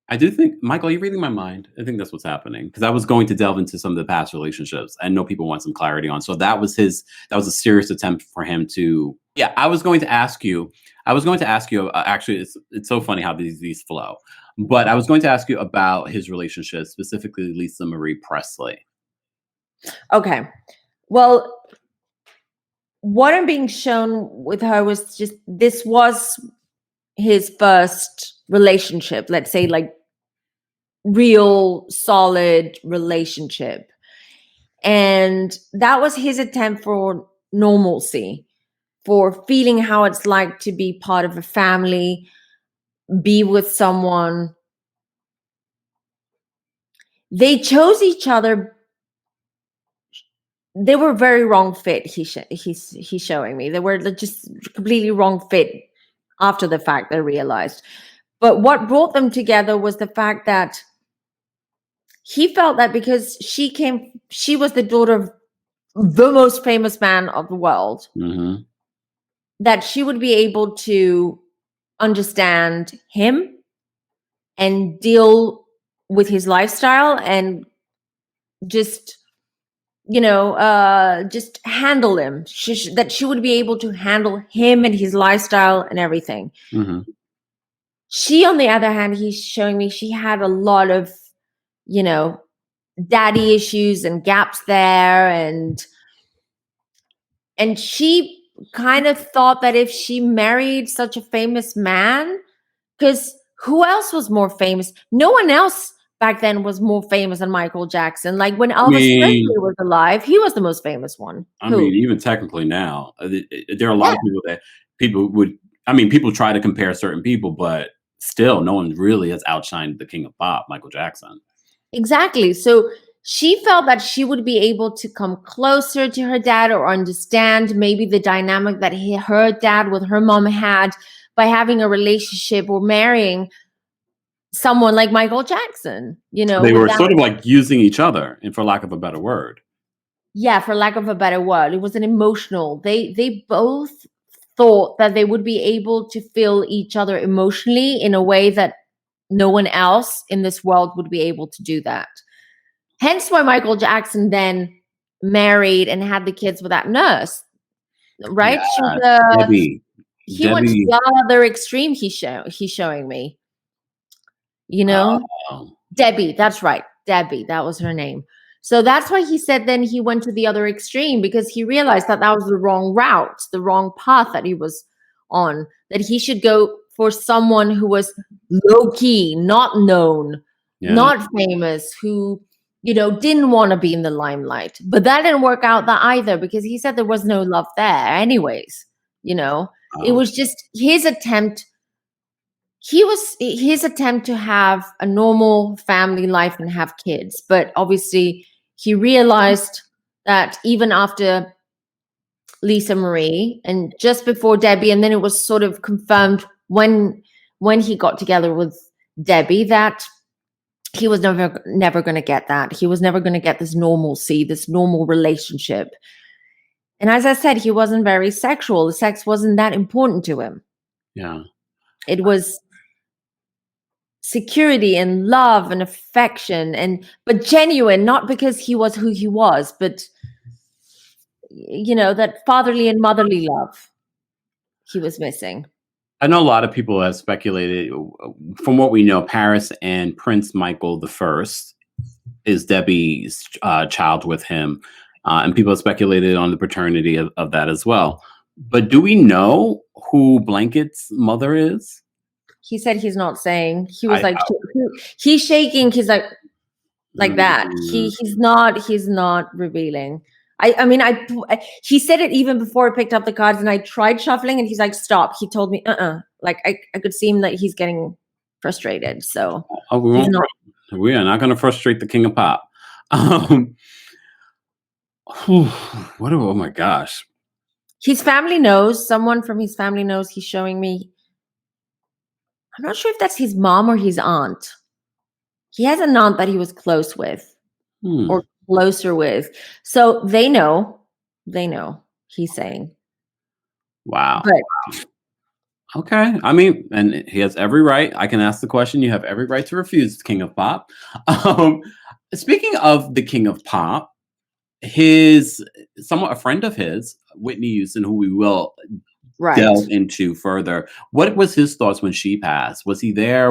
I do think, Michael, are you reading my mind? I think that's what's happening because I was going to delve into some of the past relationships. I know people want some clarity on. So that was a serious attempt for him to. Yeah, I was going to ask you. Actually, it's so funny how these flow. But I was going to ask you about his relationship, specifically Lisa Marie Presley. Okay. Well, what I'm being shown with her was just this was his first relationship, let's say like real solid relationship. And that was his attempt for normalcy, for feeling how it's like to be part of a family, be with someone. They chose each other. They were very wrong fit. He's showing me they were just completely wrong fit after the fact. They realized, but what brought them together was the fact that he felt that because she was the daughter of the most famous man of the world, Mm-hmm. that she would be able to understand him and deal with his lifestyle and just just handle him. That she would be able to handle him and his lifestyle and everything. Mm-hmm. She, on the other hand, he's showing me she had a lot of, you know, daddy issues and gaps there, and she kind of thought that if she married such a famous man, because who else was more famous? No one else back then was more famous than Michael Jackson. Like when I Elvis Presley mean, was alive, he was the most famous one. I mean, Who? even technically now, there are a lot Yeah, of people that people would. I mean, people try to compare certain people, but still, no one really has outshined the king of pop, Michael Jackson. exactly. So she felt that she would be able to come closer to her dad or understand maybe the dynamic that her dad with her mom had by having a relationship or marrying someone like Michael Jackson, So they were without, sort of like using each other, and for lack of a better word. yeah, for lack of a better word, it was an emotional. They both thought that they would be able to feel each other emotionally in a way that no one else in this world would be able to do that. Hence why Michael Jackson then married and had the kids with that nurse, right? Yeah, Debbie, He went to Debbie. the other extreme. He's showing me, you know. Oh, Debbie, that's right. Debbie, that was her name. So that's why he said then he went to the other extreme, because he realized that that was the wrong route, the wrong path that he was on, that he should go for someone who was low key, not known, yeah, not famous, who, didn't want to be in the limelight. But that didn't work out that either, because he said there was no love there anyways, it oh, was just his attempt to have a normal family life and have kids. But obviously he realized that even after Lisa Marie and just before Debbie, and then it was sort of confirmed when he got together with Debbie, that he was never going to get that. He was never going to get this normalcy, this normal relationship. And as I said, he wasn't very sexual. The sex wasn't that important to him. yeah. It was security and love and affection, but genuine, not because he was who he was, but that fatherly and motherly love he was missing. I know a lot of people have speculated. From what we know, Paris and Prince Michael the First is Debbie's child with him, and people have speculated on the paternity of that as well. But do we know who Blanket's mother is? He said he's not saying. He was I, like, he's shaking. He's like that. mm, He's not revealing. I mean, he said it even before I picked up the cards, and I tried shuffling, and he's like, stop. He told me, like I could see him that he's getting frustrated. So oh, he's not. we are not going to frustrate the king of pop. Oh my gosh. His family knows. Someone from his family knows. He's showing me. I'm not sure if that's his mom or his aunt. He has an aunt that he was close with Hmm. or closer with. So they know. They know, he's saying. Wow. But Okay. I mean, and he has every right. I can ask the question. You have every right to refuse the king of pop. Um, Speaking of the king of pop, his somewhat a friend of his, Whitney Houston, who we will right. delve into further. What was his thoughts when she passed? Was he there?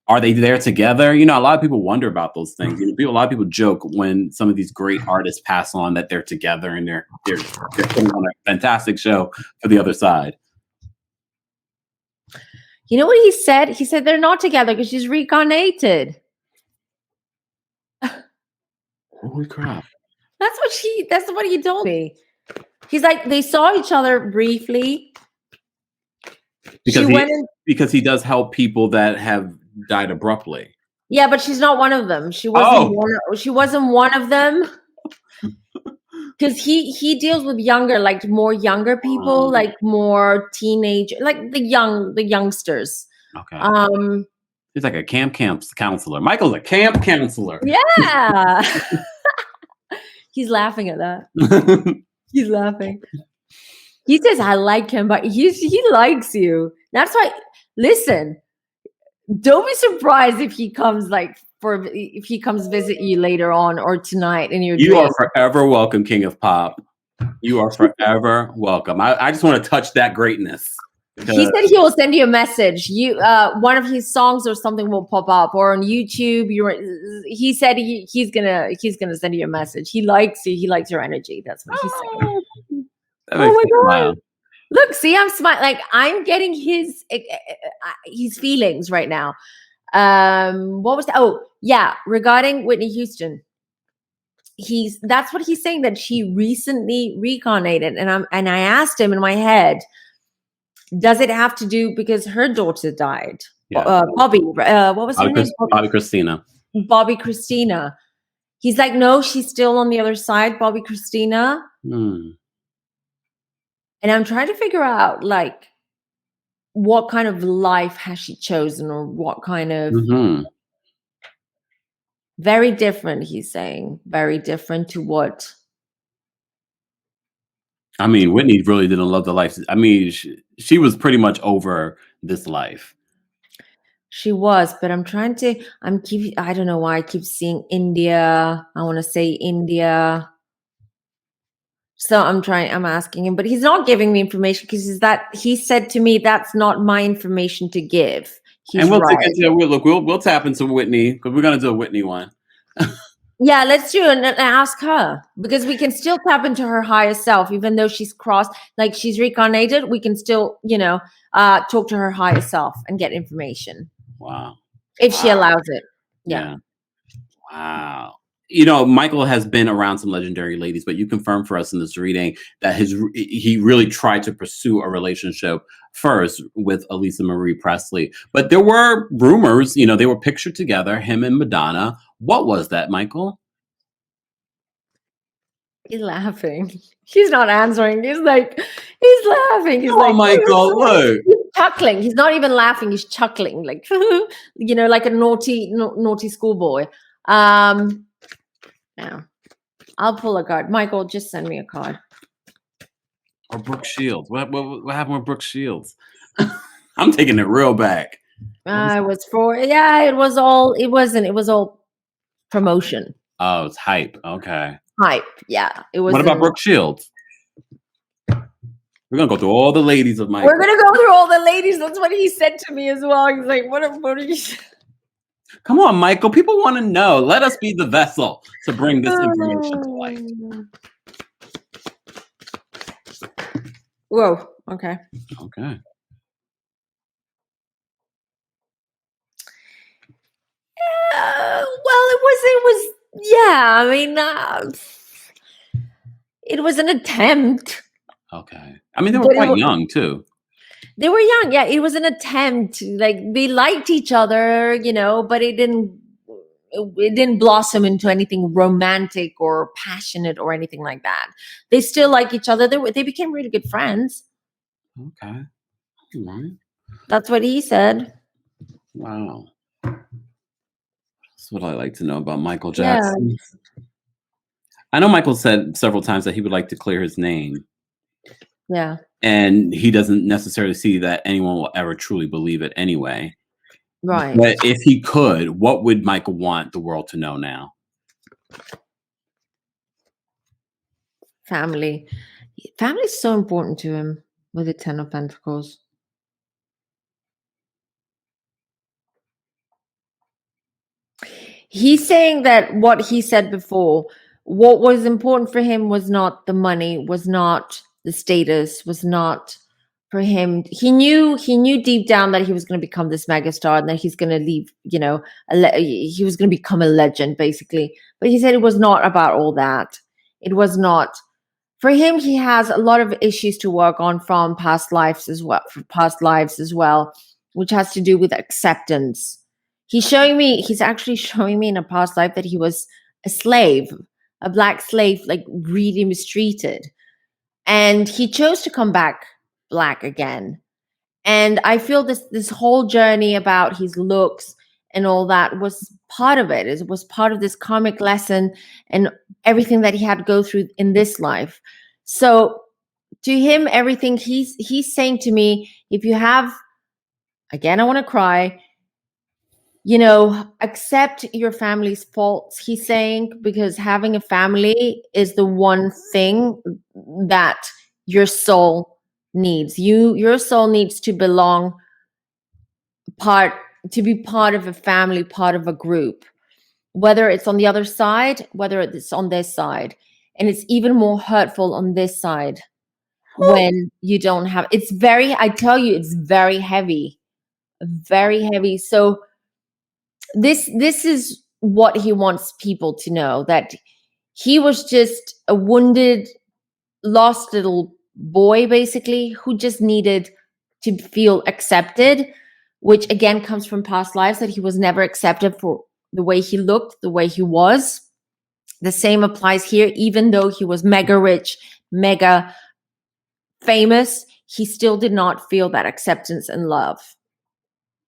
Are they there together? A lot of people wonder about those things. A lot of people joke when some of these great artists pass on that they're together and they're putting on a fantastic show for the other side. You know what he said? He said they're not together because she's reincarnated. Holy crap. That's what he told me. He's like, they saw each other briefly. Because he does help people that have died abruptly. Yeah, but she's not one of them. She wasn't one of them. Because he deals with more younger people, like more teenage, like the youngsters. Okay. He's like a camp counselor. Michael's a camp counselor. Yeah. He's laughing at that. He's laughing. He says, I like him, but he likes you. That's why, listen, don't be surprised if he comes visit you later on or tonight in your You dream. are forever welcome, King of Pop. You are forever welcome. I just want to touch that greatness. He said he will send you a message. You one of his songs or something will pop up, or on YouTube. He said he's gonna send you a message. He likes you. He likes your energy. That's what he's saying. Oh, that Oh makes my me god! smile. Look, see, I'm smiling. Like I'm getting his feelings right now. What was that? Oh yeah, regarding Whitney Houston. That's what he's saying, that she recently reincarnated, and I asked him in my head, does it have to do because her daughter died? Yeah. Bobby, what was her name? Bobby Christina. Bobby Christina. He's like, no, she's still on the other side, Bobby Christina. Hmm. And I'm trying to figure out, like, what kind of life has she chosen, or what kind of Mhm. very different, he's saying, very different to what. I mean, Whitney really didn't love the life. I mean, she was pretty much over this life. She was, but I don't know why I keep seeing India. I want to say India. So I'm asking him, but he's not giving me information because he said to me, that's not my information to give. And He's right. we'll tap into Whitney because we're gonna do a Whitney one. Yeah, let's do it and ask her, because we can still tap into her higher self, even though she's crossed, like she's reincarnated. We can still, talk to her higher self and get information Wow. if she Wow. allows it. Yeah. Yeah. Wow. You know, Michael has been around some legendary ladies, but you confirmed for us in this reading that he really tried to pursue a relationship first with Elisa Marie Presley. But there were rumors, they were pictured together, him and Madonna. What was that, Michael? He's laughing. He's not answering. He's laughing. He's Come like, on, Michael, look. he's chuckling. He's not even laughing. He's chuckling, like, like a naughty schoolboy. Now I'll pull a card. Michael, just send me a card. Or Brooke Shields. What happened with Brooke Shields? I'm taking it real back. It was for, yeah, it was all promotion. Oh, it's hype. Okay. Hype. Yeah. It was. What about Brooke Shields? We're gonna go through all the ladies of Michael. We're gonna go through all the ladies. That's what he said to me as well. He's like, what are you? Come on, Michael. People want to know. Let us be the vessel to bring this information to light. Whoa. Okay. Okay. Well, yeah. I mean, it was an attempt. Okay. I mean, they were quite young too. They were young. Yeah, it was an attempt. Like, they liked each other, but it didn't blossom into anything romantic or passionate or anything like that. They still like each other. They became really good friends. Okay. All right. That's what he said. Wow. That's what I like to know about Michael Jackson. Yeah. I know Michael said several times that he would like to clear his name. Yeah. And he doesn't necessarily see that anyone will ever truly believe it anyway. Right. But if he could, what would Michael want the world to know now? Family. Family is so important to him with the 10 of Pentacles. He's saying that what he said before, what was important for him was not the money, was not the status, was not for him. He knew deep down that he was going to become this megastar and that he's going to leave, he was going to become a legend, basically. But he said it was not about all that. It was not. For him, he has a lot of issues to work on from past lives as well, which has to do with acceptance. He's actually showing me in a past life that he was a slave, a black slave, like really mistreated. And he chose to come back black again. And I feel this whole journey about his looks and all that was part of it. It was part of this karmic lesson and everything that he had to go through in this life. So to him, everything he's saying to me, if you have, again, I want to cry, accept your family's faults, he's saying, because having a family is the one thing that your soul needs. Your soul needs to belong part to be part of a family, part of a group, whether it's on the other side, whether it's on this side. And it's even more hurtful on this side when you don't have it's very I tell you, it's very heavy, very heavy. So this is what he wants people to know, that he was just a wounded, lost little boy, basically, who just needed to feel accepted, which again comes from past lives, that he was never accepted for the way he looked, the way he was. The same applies here. Even though he was mega rich, mega famous, he still did not feel that acceptance and love.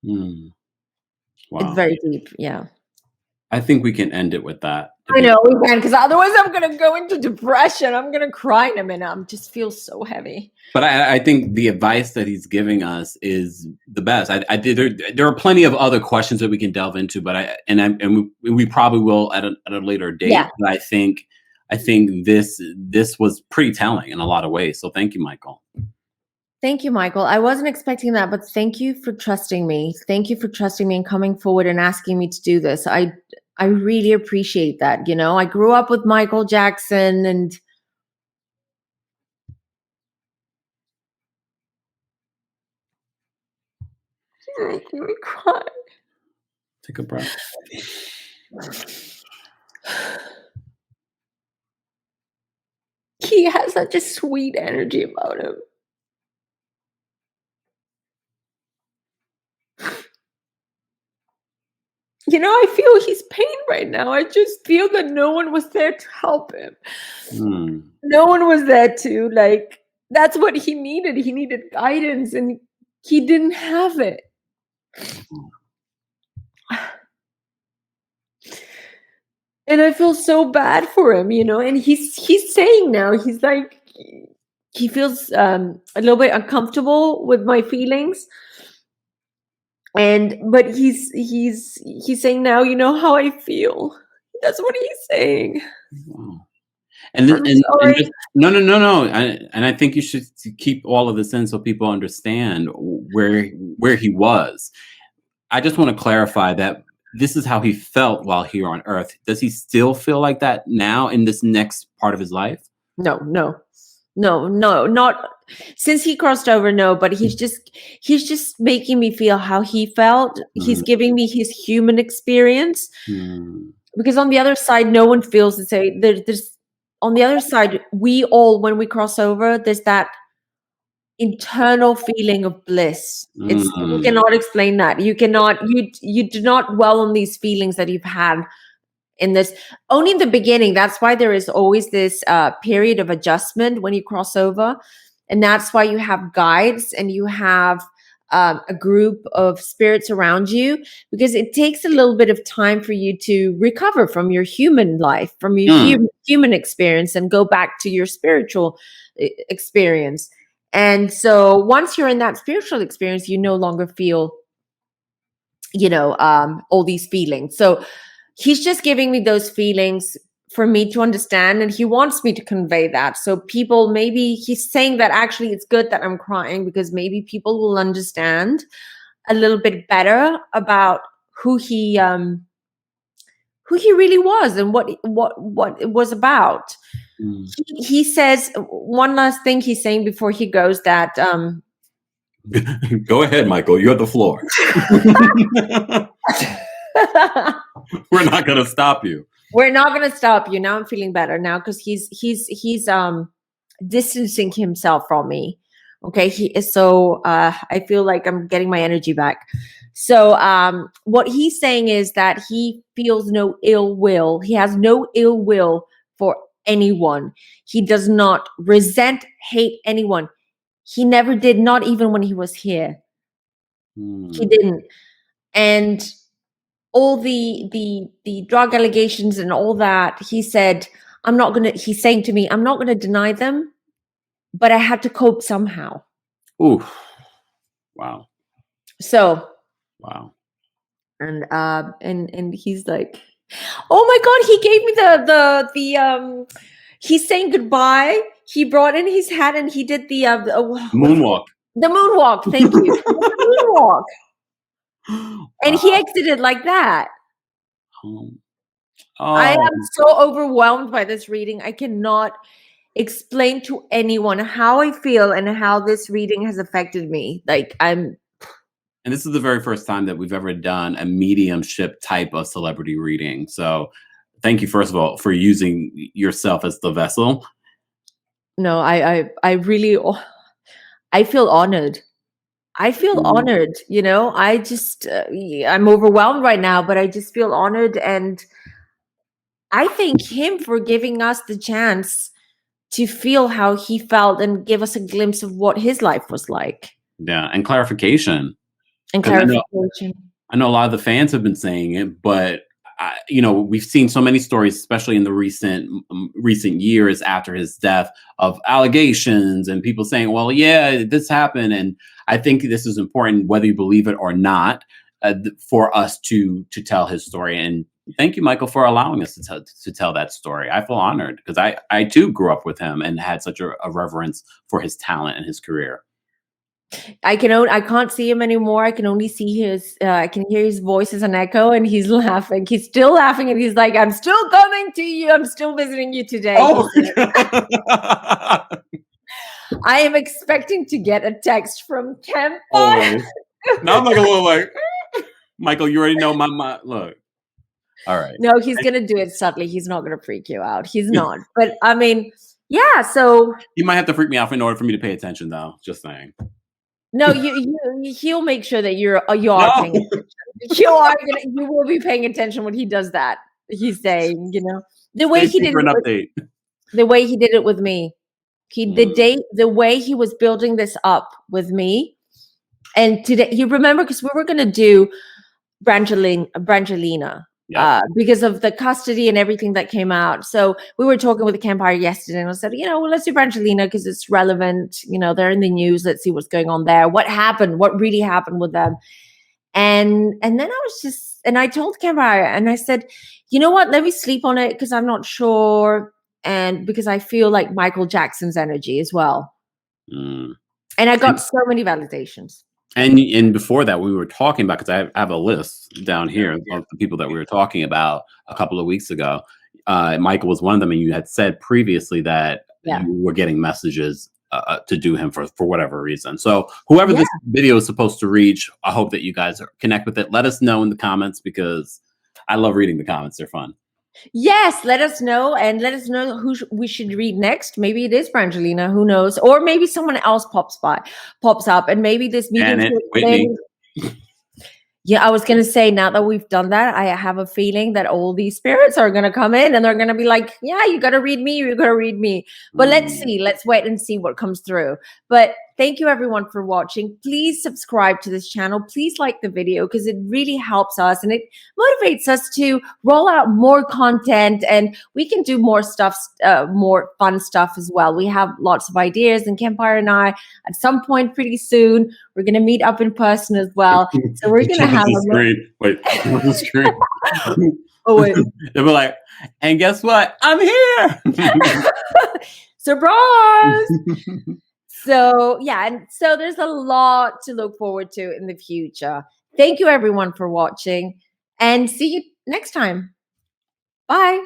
Mm. It's Wow. very deep. Yeah. I think we can end it with that. I know we can, because otherwise I'm going to go into depression. I'm going to cry in a minute. I just feel so heavy. But I think the advice that he's giving us is the best. There are plenty of other questions that we can delve into, but we probably will at a later date. Yeah. But I think this was pretty telling in a lot of ways. So thank you, Michael. Thank you, Michael. I wasn't expecting that, but thank you for trusting me. Thank you for trusting me and coming forward and asking me to do this. I really appreciate that. I grew up with Michael Jackson, and you're making me cry. Take a breath. He has such a sweet energy about him. I feel his pain right now. I just feel that no one was there to help him. No one was there to, that's what he needed. He needed guidance, and he didn't have it. And I feel so bad for him, and he's saying now, he's like, he feels a little bit uncomfortable with my feelings. But he's saying now, how I feel. That's what he's saying. Wow. And just, no. And I think you should keep all of this in so people understand where he was. I just want to clarify that this is how he felt while here on Earth. Does he still feel like that now in this next part of his life? No, not since he crossed over. No, but he's just making me feel how he felt. He's giving me his human experience. Because on the other side, no one feels the same. There's on the other side, we all, when we cross over, there's that internal feeling of bliss. You cannot explain that. You do not dwell on these feelings that you've had in this, only in the beginning. That's why there is always this period of adjustment when you cross over. And that's why you have guides and you have a group of spirits around you, because it takes a little bit of time for you to recover from your human life, from your human experience, and go back to your spiritual experience. And so once you're in that spiritual experience, you no longer feel, all these feelings. So he's just giving me those feelings for me to understand, and he wants me to convey that. So people, maybe he's saying that actually it's good that I'm crying, because maybe people will understand a little bit better about who he really was and what it was about. He says one last thing he's saying before he goes, that go ahead, Michael, you have the floor. We're not going to stop you. We're not going to stop you. Now I'm feeling better now, because he's distancing himself from me. Okay. So I feel like I'm getting my energy back. So what he's saying is that he feels no ill will. He has no ill will for anyone. He does not resent, hate anyone. He never did, not even when he was here. He didn't. And all the drug allegations and all that, he said, he's saying to me, I'm not gonna deny them, but I had to cope somehow. Ooh. Wow. So wow. And he's like, oh my God, he gave me He's saying goodbye. He brought in his hat and he did Moonwalk. the moonwalk. Thank you. The moonwalk. And he Wow. exited like that. I Oh, am so overwhelmed by this reading. I cannot explain to anyone how I feel and how this reading has affected me. Like and this is the very first time that we've ever done a mediumship type of celebrity reading. So thank you, first of all, for using yourself as the vessel. no, I really, I feel honored. I feel Mm. honored, you know. I just, I'm overwhelmed right now, but I just feel honored. And I thank him for giving us the chance to feel how he felt and give us a glimpse of what his life was like Yeah, and clarification. and 'Cause clarification. I know a lot of the fans have been saying it, but we've seen so many stories, especially in the recent years after his death, of allegations and people saying, "Well, yeah, this happened." And I think this is important, whether you believe it or not, for us to tell his story. And thank you, Michael, for allowing us to tell that story. I feel honored because I too grew up with him and had such a reverence for his talent and his career. I can't see him anymore. I can only see I can hear his voice as an echo, and he's laughing. He's still laughing, and he's like, "I'm still coming to you. I'm still visiting you today." Oh, I am expecting to get a text from Kempa. always. Now I'm like a little like, Michael, you already know my look. All right. No, he's gonna do it subtly. He's not gonna freak you out. He's not. But I mean, yeah. So You might have to freak me out in order for me to pay attention, though. Just saying. no, he'll make sure that you are No. paying attention. You will be paying attention when he does that. He's saying, you know, the way Stay he tuned did for it an with, update. the way he did it with me. Mm, The way he was building this up with me. And today, you remember, because we were going to do Brangelina, yep. because of the custody and everything that came out. So we were talking with the KEMPIRE yesterday, and I said, well, let's do Brangelina because it's relevant. They're in the news. Let's see what's going on there. What happened? What really happened with them? And then I told KEMPIRE, and I said, you know what? Let me sleep on it because I'm not sure, and because I feel like Michael Jackson's energy as well. Mm. And I got so many validations. And before that, we were talking about, because I have a list down here of the people that we were talking about a couple of weeks ago. Michael was one of them, and you had said previously that you were getting messages to do him for whatever reason. So whoever this video is supposed to reach, I hope that you guys connect with it. Let us know in the comments, because I love reading the comments. They're fun. Yes, let us know, and let us know who we should read next. Maybe it is Brangelina, who knows? Or maybe someone else pops up, and maybe this medium. Whitney. Yeah, I was going to say, now that we've done that, I have a feeling that all these spirits are going to come in and they're going to be like, yeah, you got to read me. You got to read me. But let's see. Let's wait and see what comes through. But thank you, everyone, for watching. Please subscribe to this channel. Please like the video, because it really helps us and it motivates us to roll out more content, and we can do more stuff, more fun stuff as well. We have lots of ideas, and KEMPIRE and I, at some point pretty soon, we're going to meet up in person as well. So we're going to have the screen. Wait, the screen. Oh, wait. They were like, and guess what? I'm here. Surprise. So, yeah. And so there's a lot to look forward to in the future. Thank you, everyone, for watching, and see you next time. Bye.